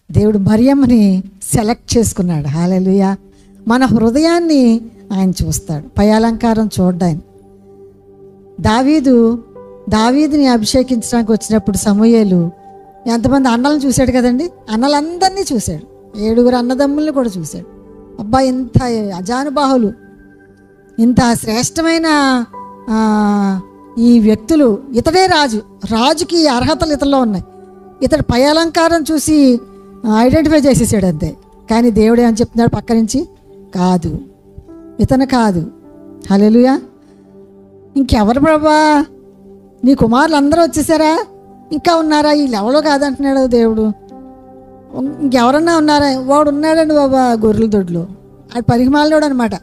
దేవుడు మరియమ్మని సెలెక్ట్ చేసుకున్నాడు. హల్లెలూయా. మన హృదయాన్ని ఆయన చూస్తాడు, పై అలంకారం చూడ్డాయన. దావీదుని అభిషేకించడానికి వచ్చినప్పుడు సమూయేలు ఎంతమంది అన్నలను చూశాడు కదండి, అన్నలందరినీ చూశాడు, 7 అన్నదమ్ముల్ని కూడా చూశాడు. అబ్బా, ఇంత అజానుబాహులు, ఇంత శ్రేష్టమైన ఈ వ్యక్తులు, ఇతడే రాజుకి అర్హతలు ఇతల్లో ఉన్నాయి. ఇతడు పై అలంకారం చూసి ఐడెంటిఫై చేసేసాడు అంతే. కానీ దేవుడు ఏమని చెప్తున్నాడు పక్క నుంచి, కాదు, ఇతను కాదు. హల్లెలూయా. ఇంకెవరు ప్రభా, నీ కుమారులు అందరూ వచ్చేసారా, ఇంకా ఉన్నారా, వీళ్ళు ఎవరో కాదంటున్నాడు దేవుడు. ఇంకెవరన్నా ఉన్నారా, వాడు ఉన్నాడండి బాబా గొర్రెల దొడ్లో, అది పరిమాలనుడు అనమాట.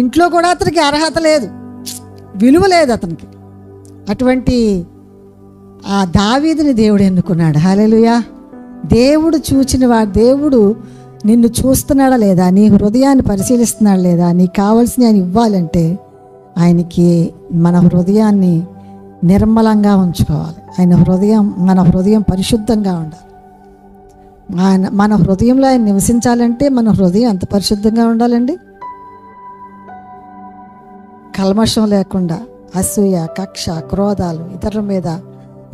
ఇంట్లో కూడా అతనికి అర్హత లేదు, విలువ లేదు అతనికి. అటువంటి ఆ దావీదుని దేవుడు ఎన్నుకున్నాడు. హల్లెలూయా. దేవుడు దేవుడు నిన్ను చూస్తున్నాడా లేదా, నీ హృదయాన్ని పరిశీలిస్తున్నాడా లేదా, నీకు కావాల్సిన ఆయన ఇవ్వాలంటే ఆయనకి మన హృదయాన్ని నిర్మలంగా ఉంచుకోవాలి. మన హృదయం పరిశుద్ధంగా ఉండాలి. మన హృదయంలో ఆయన నివసించాలంటే మన హృదయం ఎంత పరిశుద్ధంగా ఉండాలండి. కల్మషం లేకుండా అసూయ, కక్ష, క్రోధాలు, ఇతరుల మీద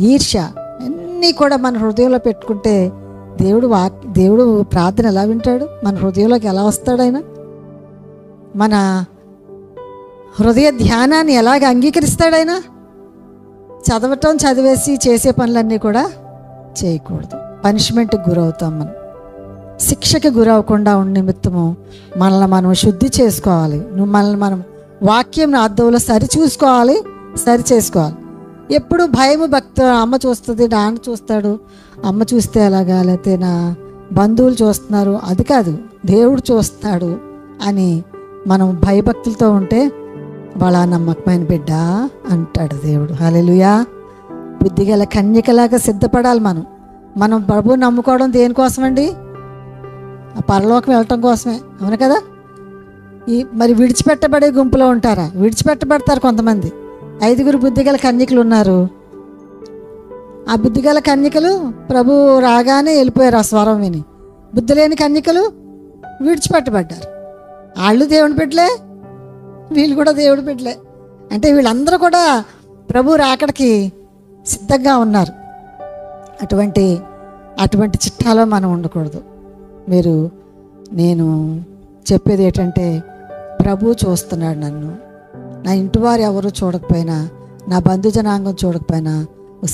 ఈర్ష్య అన్నీ కూడా మన హృదయంలో పెట్టుకుంటే దేవుడు ప్రార్థన ఎలా వింటాడు, మన హృదయంలోకి ఎలా వస్తాడు ఆయన, మన హృదయ ధ్యానాన్ని ఎలాగ అంగీకరిస్తాడు ఆయన. చదివేసి చేసే పనులన్నీ కూడా చేయకూడదు. పనిష్మెంట్కి గురవుతాం. మనం శిక్షకి గురవకుండా ఉండే నిమిత్తము మనల్ని మనం శుద్ధి చేసుకోవాలి. మనల్ని మనం వాక్యం అర్థంలో సరి చేసుకోవాలి. ఎప్పుడు భయము భక్తి, అమ్మ చూస్తుంది, నాన్న చూస్తాడు, అమ్మ చూస్తే అలాగా, లేకపోతే నా బంధువులు చూస్తున్నారు, అది కాదు, దేవుడు చూస్తున్నాడు అని మనం భయభక్తులతో ఉంటే వాళ్ళ నమ్మకమైన బిడ్డ అంటాడు దేవుడు. హల్లెలూయా. బుద్ధిగల కన్యకలాగా సిద్ధపడాలి. మనం ప్రభువు నమ్ముకోవడం దేనికోసమండి, ఆ పరలోకం వెళ్ళటం కోసమే, అవును కదా. మరి విడిచిపెట్టబడే గుంపులో ఉంటారా, విడిచిపెట్టబడతారు కొంతమంది. 5 బుద్ధిగల కన్యకలు ఉన్నారు. ఆ బుద్ధిగల కన్యకలు ప్రభు రాగానే వెళ్ళిపోయారు ఆ స్వరం విని. బుద్ధి లేని కన్యకలు విడిచిపెట్టబడ్డారు. వాళ్ళు దేవుని బిడ్డలే, వీళ్ళు కూడా దేవుడి బిడ్డలే. అంటే వీళ్ళందరూ కూడా ప్రభు రాకడికి సిద్ధంగా ఉన్నారు. అటువంటి చిట్టాలో మనం ఉండకూడదు. నేను చెప్పేది ఏంటంటే, ప్రభు చూస్తున్నాడు నన్ను. నా ఇంటి వారు ఎవరు చూడకపోయినా, నా బంధుజనాంగం చూడకపోయినా,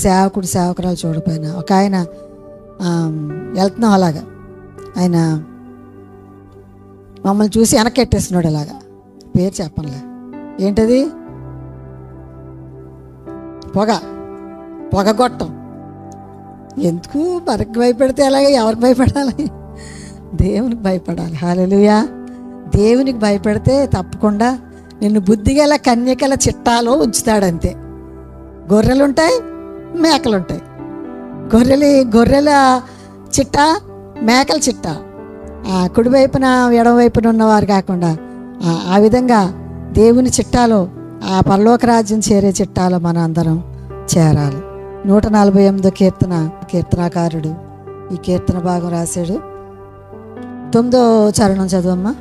సేవకురాలు చూడకపోయినా, ఒక ఆయన వెళ్తున్నాం అలాగా, ఆయన మమ్మల్ని చూసి వెనకెట్టేస్తున్నాడు అలాగా. పేరు చెప్పనులే, ఏంటది, పొగగొట్టం. ఎందుకు మనకు భయపెడితే అలాగే, ఎవరికి భయపడాలి, దేవునికి భయపడాలి. హల్లెలూయా. దేవునికి భయపడితే తప్పకుండా నిన్ను బుద్ధిగల కన్యకల చిట్టాలో ఉంచుతాడంతే. గొర్రెలుంటాయి, మేకలుంటాయి. గొర్రెల చిట్ట, మేకల చిట్ట, కుడివైపున ఎడమవైపున ఉన్నవారు కాకుండా ఆ విధంగా దేవుని చిట్టాలో, ఆ పరలోక రాజ్యం చేరే చిట్టాలో మన అందరం చేరాలి. 148 కీర్తనాకారుడు ఈ కీర్తన భాగం రాశాడు. 9వ చరణం చదువమ్మా.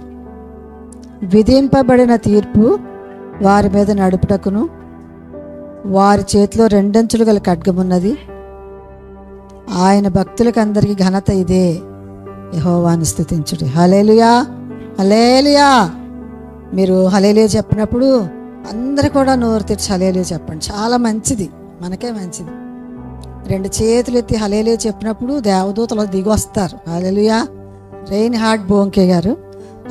విధింపబడిన తీర్పు వారి మీద నడుపుటకును, వారి చేతిలో 2 అంచులు గల ఖడ్గమున్నది. ఆయన భక్తులకు అందరికీ ఘనత ఇదే, యెహోవాను స్తుతించుడి. హల్లెలూయా, హల్లెలూయా. మీరు హల్లెలూయా చెప్పినప్పుడు అందరూ కూడా నోరు తెరిచి హల్లెలూయా చెప్పండి. చాలా మంచిది, మనకే మంచిది. 2 చేతులు ఎత్తి హల్లెలూయా చెప్పినప్పుడు దేవదూతలు దిగి వస్తారు. హల్లెలూయా. రెయిన్ హార్ట్ బోంకే గారు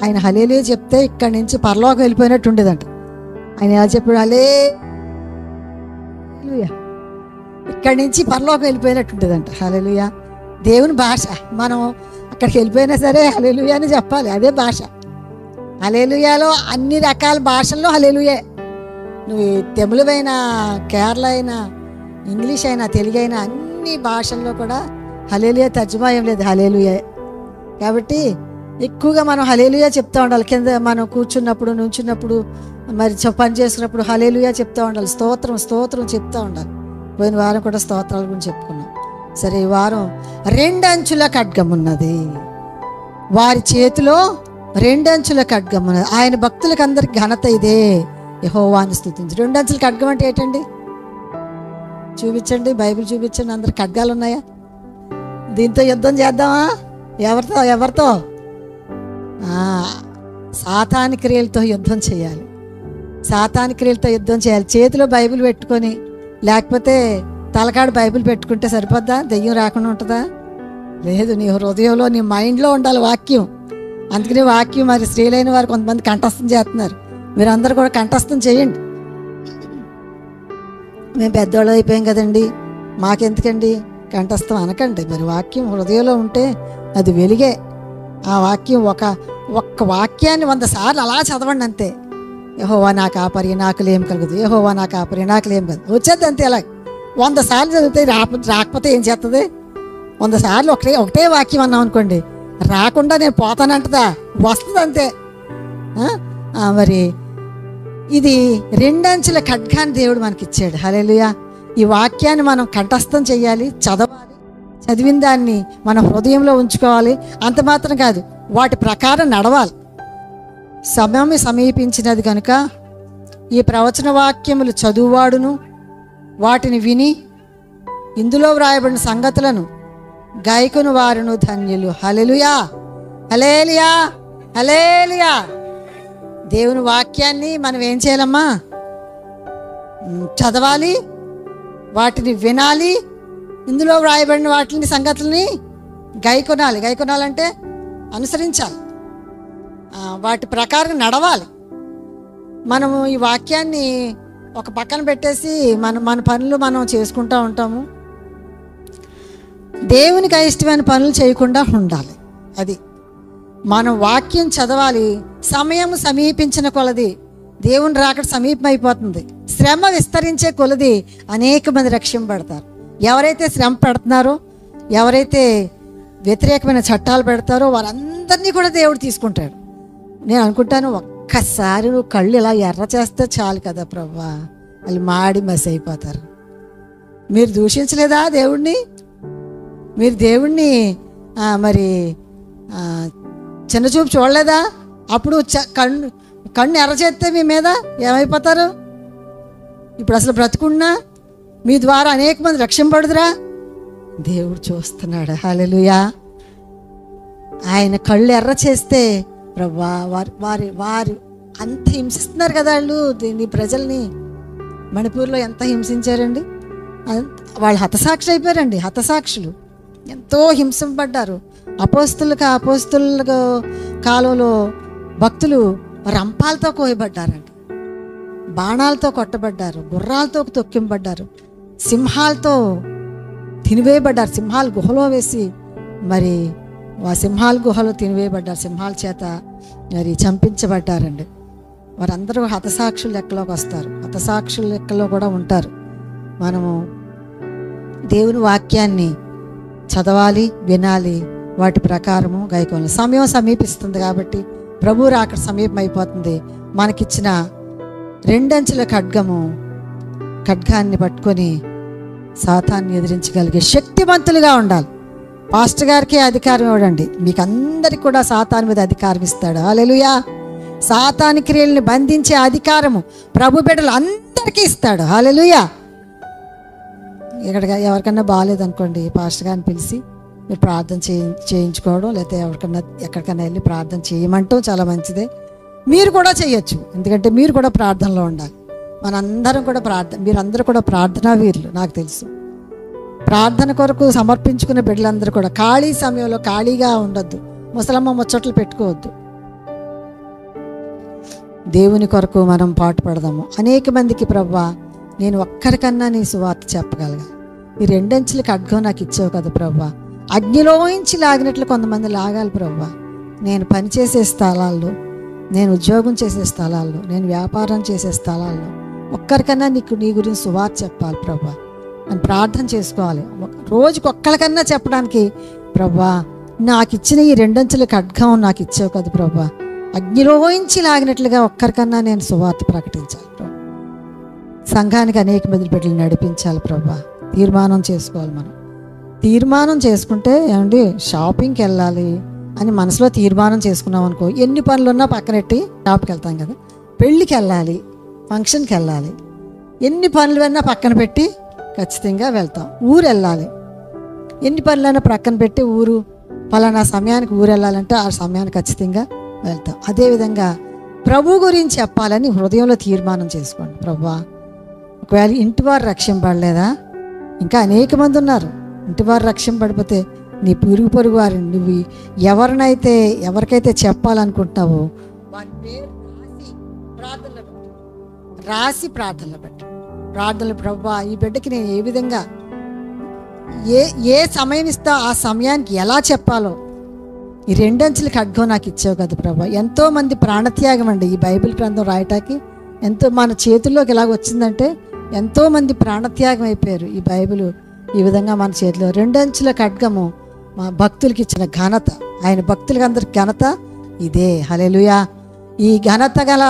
ఆయన హల్లెలూయా చెప్తే ఇక్కడి నుంచి పరలోకం వెళ్ళిపోయినట్టు ఉండేదంట. ఆయన ఎలా చెప్పాడు, హల్లెలూయా, ఇక్కడి నుంచి పరలోకం వెళ్ళిపోయినట్టు ఉండేదంట. హల్లెలూయా దేవుని భాష. మనం అక్కడికి వెళ్ళిపోయినా సరే హల్లెలూయా అని చెప్పాలి, అదే భాష. హల్లెలూయాలో అన్ని రకాల భాషల్లో హల్లెలూయా. నువ్వు తమిళమైనా, కేరళ అయినా, ఇంగ్లీష్ అయినా, తెలుగు అయినా, అన్ని భాషల్లో కూడా హల్లెలూయా తర్జుమా ఏం లేదు, హల్లెలూయా. కాబట్టి ఎక్కువగా మనం హల్లెలూయా చెప్తూ ఉండాలి. కింద మనం కూర్చున్నప్పుడు, నుంచున్నప్పుడు, మరి పని చేసినప్పుడు హల్లెలూయా చెప్తూ ఉండాలి. స్తోత్రం చెప్తూ ఉండాలి. పోయిన వారం కూడా స్తోత్రాల గురించి చెప్పుకున్నాం. సరే, ఈ వారం 2 అంచుల ఖడ్గం ఉన్నది. వారి చేతిలో 2 అంచుల ఖడ్గం ఉన్నది. ఆయన భక్తులకు అందరికి ఘనత ఇదే, యెహోవాను స్తుతించు. 2 అంచుల ఖడ్గం అంటే ఏంటండి? చూపించండి, బైబిల్ చూపించండి. అందరు ఖడ్గాలు ఉన్నాయా? దీంతో యుద్ధం చేద్దామా? ఎవరితో? సాతాని క్రియలతో యుద్ధం చేయాలి. సాతాని క్రియలతో యుద్ధం చేయాలి. చేతిలో బైబిల్ పెట్టుకొని, లేకపోతే తలకాడు బైబిల్ పెట్టుకుంటే సరిపోద్దా? దెయ్యం రాకుండా ఉంటుందా? లేదు, నీ హృదయంలో, నీ మైండ్లో ఉండాలి వాక్యం. అందుకని వాక్యం మరి స్త్రీలైన వారు కొంతమంది కంఠస్థం చేస్తున్నారు. మీరందరూ కూడా కంఠస్థం చేయండి. మేము పెద్దవాళ్ళు అయిపోయాం కదండి, మాకెందుకండి కంఠస్థం అనకండి. మరి వాక్యం హృదయంలో ఉంటే అది వెలిగే. ఆ వాక్యం ఒక్క వాక్యాన్ని 100 సార్లు అలా చదవండి అంతే. యెహోవా నా కాపరి, నాకు లేం కలుగుదు. యెహోవా నా కాపరి, నాకు లేం కలుగుదు. వచ్చేది అంతే. అలా 100 సార్లు చదివితే రాకపోతే ఏం చేస్తుంది? 100 సార్లు ఒకటే వాక్యం అన్నాం అనుకోండి, రాకుండా నేను పోతానంటదా? వస్తుంది అంతే. మరి ఇది 2 అంచుల ఖడ్గాన్ని దేవుడు మనకిచ్చాడు. హల్లెలూయా. ఈ వాక్యాన్ని మనం కంఠస్థం చేయాలి, చదవాలి. చదివిన దాన్ని మన హృదయంలో ఉంచుకోవాలి. అంత మాత్రం కాదు, వాటి ప్రకారం నడవాలి. సమయం సమీపించినది కనుక ఈ ప్రవచన వాక్యములు చదువువాడును వాటిని విని ఇందులో వ్రాయబడిన సంగతులను గాయకుని వారును ధన్యులు. హల్లెలూయా, హల్లెలూయా, హల్లెలూయా. దేవుని వాక్యాన్ని మనం ఏం చేయాలమ్మా? చదవాలి, వాటిని వినాలి, ఇందులో వ్రాయబడిన వాటిని సంగతులని గైకొనాలి. గైకొనాలంటే అనుసరించాలి, వాటి ప్రకారం నడవాలి. మనము ఈ వాక్యాన్ని ఒక పక్కన పెట్టేసి మన పనులు మనం చేసుకుంటూ ఉంటాము. దేవునికి ఇష్టమైన పనులు చేయకుండా ఉండాలి. అది మనం వాక్యం చదవాలి. సమయం సమీపించిన కొలది దేవుని రాకడ సమీపమైపోతుంది. శ్రమ విస్తరించే కొలది అనేక మంది రక్షింపబడతారు. ఎవరైతే శ్రమ పెడుతున్నారో, ఎవరైతే వ్యతిరేకమైన చట్టాలు పెడతారో వారందరినీ కూడా దేవుడు తీసుకుంటాడు. నేను అనుకుంటాను, ఒక్కసారి నువ్వు కళ్ళు ఇలా ఎర్ర చేస్తే చాలు కదా ప్రభువా, వాళ్ళు మాడి మసి అయిపోతారు. మీరు దూషించలేదా దేవుణ్ణి? మీరు దేవుణ్ణి మరి చిన్నచూపు చూడలేదా? అప్పుడు కన్ను ఎర్ర చేస్తే మీ మీద ఏమైపోతారు? ఇప్పుడు అసలు బ్రతుకున్నా మీ ద్వారా అనేక మంది రక్షింపబడుదురా? దేవుడు చూస్తున్నాడు. హల్లెలూయా. ఆయన కళ్ళు ఎర్ర చేస్తే ప్రభువా, వారు అంత హింసిస్తున్నారు కదా వాళ్ళు దీన్ని, ప్రజల్ని మణిపూర్లో ఎంత హింసించారండి. వాళ్ళు హతసాక్షి అయిపోయారండి. హతసాక్షులు ఎంతో హింసింపడ్డారు. అపోస్తుల కాలంలో భక్తులు రంపాలతో కోయబడ్డారండి, బాణాలతో కొట్టబడ్డారు, గుర్రాలతో తొక్కింపబడ్డారు, సింహాలతో తినివేయబడ్డారు. సింహాల గుహలో వేసి మరి ఆ సింహాల గుహలో తినివేయబడ్డారు. సింహాల చేత మరి చంపించబడ్డారండి. వారందరూ హతసాక్షుల లెక్కలోకి వస్తారు. హతసాక్షుల లెక్కలో కూడా ఉంటారు. మనము దేవుని వాక్యాన్ని చదవాలి, వినాలి, వాటి ప్రకారము గైకోవాలి. సమయం సమీపిస్తుంది కాబట్టి, ప్రభు రాకడ సమీపం అయిపోతుంది. మనకిచ్చిన 2 అంచుల ఖడ్గాన్ని పట్టుకొని సాతాన్ని ఎదిరించగలిగే శక్తివంతులుగా ఉండాలి. పాస్టర్ గారికి అధికారం ఇవ్వడండి, మీకు అందరికి కూడా సాతాను మీద అధికారం ఇస్తాడు. హల్లెలూయా. సాతాని క్రియల్ని బంధించే అధికారము ప్రభు బిడ్డలు అందరికీ ఇస్తాడు. హల్లెలూయా. ఇక్కడ ఎవరికన్నా బాగాలేదనుకోండి, పాస్టర్ గారిని పిలిచి మీరు ప్రార్థన చేయించుకోవడం, లేకపోతే ఎక్కడికన్నా వెళ్ళి ప్రార్థన చేయమంటాం చాలా మంచిదే. మీరు కూడా చేయొచ్చు, ఎందుకంటే మీరు కూడా ప్రార్థనలో ఉండాలి. మనందరం కూడా మీరందరూ కూడా ప్రార్థనా వీరులు. నాకు తెలుసు, ప్రార్థన కొరకు సమర్పించుకునే బిడ్డలందరూ కూడా ఖాళీ సమయంలో ఖాళీగా ఉండొద్దు, ముసలమ్మ ముచ్చట్లు పెట్టుకోవద్దు. దేవుని కొరకు మనం పాటుపడదాము. అనేక మందికి ప్రభువా, నేను ఒక్కరికన్నా నీ సువార్త చెప్పగలగా. ఈ 2 అంచుల ఖడ్గం నాకు ఇచ్చావు కదా ప్రభువా, అగ్నిలోంచి లాగినట్లు కొంతమంది లాగాలి ప్రభువా. నేను పనిచేసే స్థలాల్లో, నేను ఉద్యోగం చేసే స్థలాల్లో, నేను వ్యాపారం చేసే స్థలాల్లో ఒక్కరికన్నా నీ గురించి సువార్త చెప్పాలి ప్రభువా అని ప్రార్థన చేసుకోవాలి. రోజుకి ఒక్కరికన్నా చెప్పడానికి ప్రభువా, నాకు ఇచ్చిన ఈ 2 అంచుల ఖడ్గం నాకు ఇచ్చావు కదా ప్రభువా, అగ్నిలోంచి లాగినట్లుగా ఒక్కరికన్నా నేను సువార్త ప్రకటించాలి ప్రభు. సంఘానికి అనేక మంది బిడ్డలు నడిపించాలి ప్రభువా. తీర్మానం చేసుకోవాలి. మనం తీర్మానం చేసుకుంటే ఏమండి షాపింగ్కి వెళ్ళాలి అని మనసులో తీర్మానం చేసుకున్నాం అనుకో, ఎన్ని పనులున్నా పక్కనెట్టి షాప్కి వెళ్తాం కదా. పెళ్ళికి వెళ్ళాలి, ఫంక్షన్కి వెళ్ళాలి, ఎన్ని పనులు పక్కన పెట్టి ఖచ్చితంగా వెళ్తాం. ఊరు వెళ్ళాలి, ఎన్ని పనులైనా ప్రక్కన పెట్టి ఊరు పలానా సమయానికి ఊరు వెళ్ళాలంటే ఆ సమయానికి ఖచ్చితంగా వెళ్తాం. అదేవిధంగా ప్రభు గురించి చెప్పాలని హృదయంలో తీర్మానం చేసుకోండి. ప్రభువా, ఒకవేళ ఇంటివారు రక్షింపడలేదా, ఇంకా అనేక మంది ఉన్నారు. ఇంటివారు రక్షింపడిపోతే నీ పొరుగు పొరుగు వారిని నువ్వు ఎవరికైతే చెప్పాలనుకుంటున్నావో వారి పేరు రాసి ప్రార్థనలు పెట్టు. ప్రార్థనలు, ప్రభువా ఈ బిడ్డకి నేను ఏ విధంగా ఏ సమయం ఇస్తా ఆ సమయానికి ఎలా చెప్పాలో ఈ 2 అంచెల ఖడ్గం నాకు ఇచ్చావు కదా ప్రభా. ఎంతోమంది ప్రాణత్యాగం అండి ఈ బైబిల్ గ్రంథం రాయటానికి. ఎంతో మన చేతుల్లోకి ఎలాగ వచ్చిందంటే ఎంతోమంది ప్రాణత్యాగం అయిపోయారు. ఈ బైబిల్ ఈ విధంగా మన చేతిలో 2 అంచెల ఖడ్గము మా భక్తులకి ఇచ్చిన ఘనత. ఆయన భక్తులకి అందరికి ఘనత ఇదే. హల్లెలూయా. ఈ ఘనత గల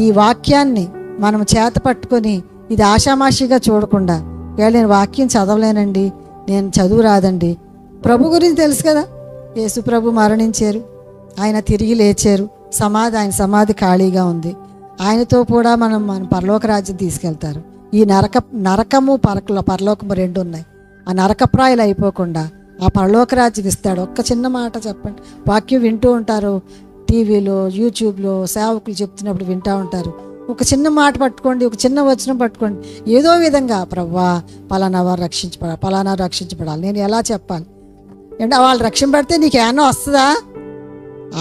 ఈ వాక్యాన్ని మనం చేత పట్టుకొని ఇది ఆషామాషిగా చూడకుండా, వేళ నేను వాక్యం చదవలేనండి, నేను చదువు రాదండి, ప్రభు గురించి తెలుసు కదా. యేసు ప్రభు మరణించారు, ఆయన తిరిగి లేచారు, ఆయన సమాధి ఖాళీగా ఉంది. ఆయనతో కూడా మన పరలోక రాజ్యం తీసుకెళ్తారు. ఈ నరకము పరలోకము 2 ఉన్నాయి. ఆ నరకప్రాయాలు అయిపోకుండా ఆ పరలోక రాజ్యం ఇస్తాడు. ఒక్క చిన్న మాట చెప్పండి. వాక్యం వింటూ ఉంటారు, టీవీలో యూట్యూబ్లో సేవకులు చెప్తున్నప్పుడు వింటూ ఉంటారు. ఒక చిన్న మాట పట్టుకోండి, ఒక చిన్న వచనం పట్టుకోండి, ఏదో విధంగా ప్రభువా పలానా వారు రక్షించబడాలి, నేను ఎలా చెప్పాలి అంటే వాళ్ళు రక్షింపడితే నీకేమన్నా వస్తుందా?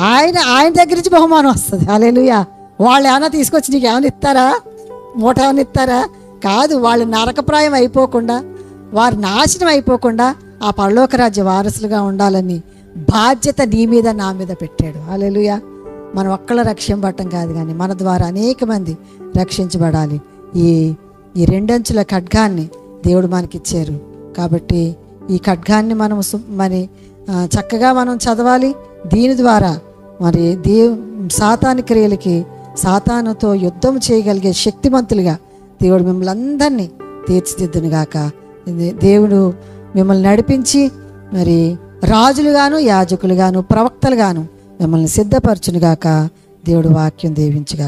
ఆయన దగ్గర నుంచి బహుమానం వస్తుంది. హల్లెలూయా. వాళ్ళు ఏమైనా తీసుకొచ్చి నీకు ఏమైనా ఇస్తారా? మూట ఏమైనా ఇస్తారా? కాదు. వాళ్ళు నరకప్రాయం అయిపోకుండా, వారు నాశనం అయిపోకుండా ఆ పరలోక రాజ్య వారసులుగా ఉండాలని బాధ్యత నీ మీద నా మీద పెట్టాడు. హల్లెలూయా. మనం ఒక్కళ్ళ రక్షింపబడటం కాదు, కానీ మన ద్వారా అనేక మంది రక్షించబడాలి. ఈ 2 అంచుల ఖడ్గాన్ని దేవుడు మనకిచ్చారు. కాబట్టి ఈ ఖడ్గాన్ని మనం చక్కగా మనం చదవాలి. దీని ద్వారా మరి సాతాను క్రియలకి, సాతానుతో యుద్ధం చేయగలిగే శక్తిమంతులుగా దేవుడు మిమ్మల్ని అందరినీ తీర్చిదిద్దునుగాక. దేవుడు మిమ్మల్ని నడిపించి మరి రాజులుగాను, యాజకులుగాను, ప్రవక్తలుగాను మిమ్మల్ని సిద్ధపరచునుగాక. దేవుడు వాక్యం దీవించుగాక.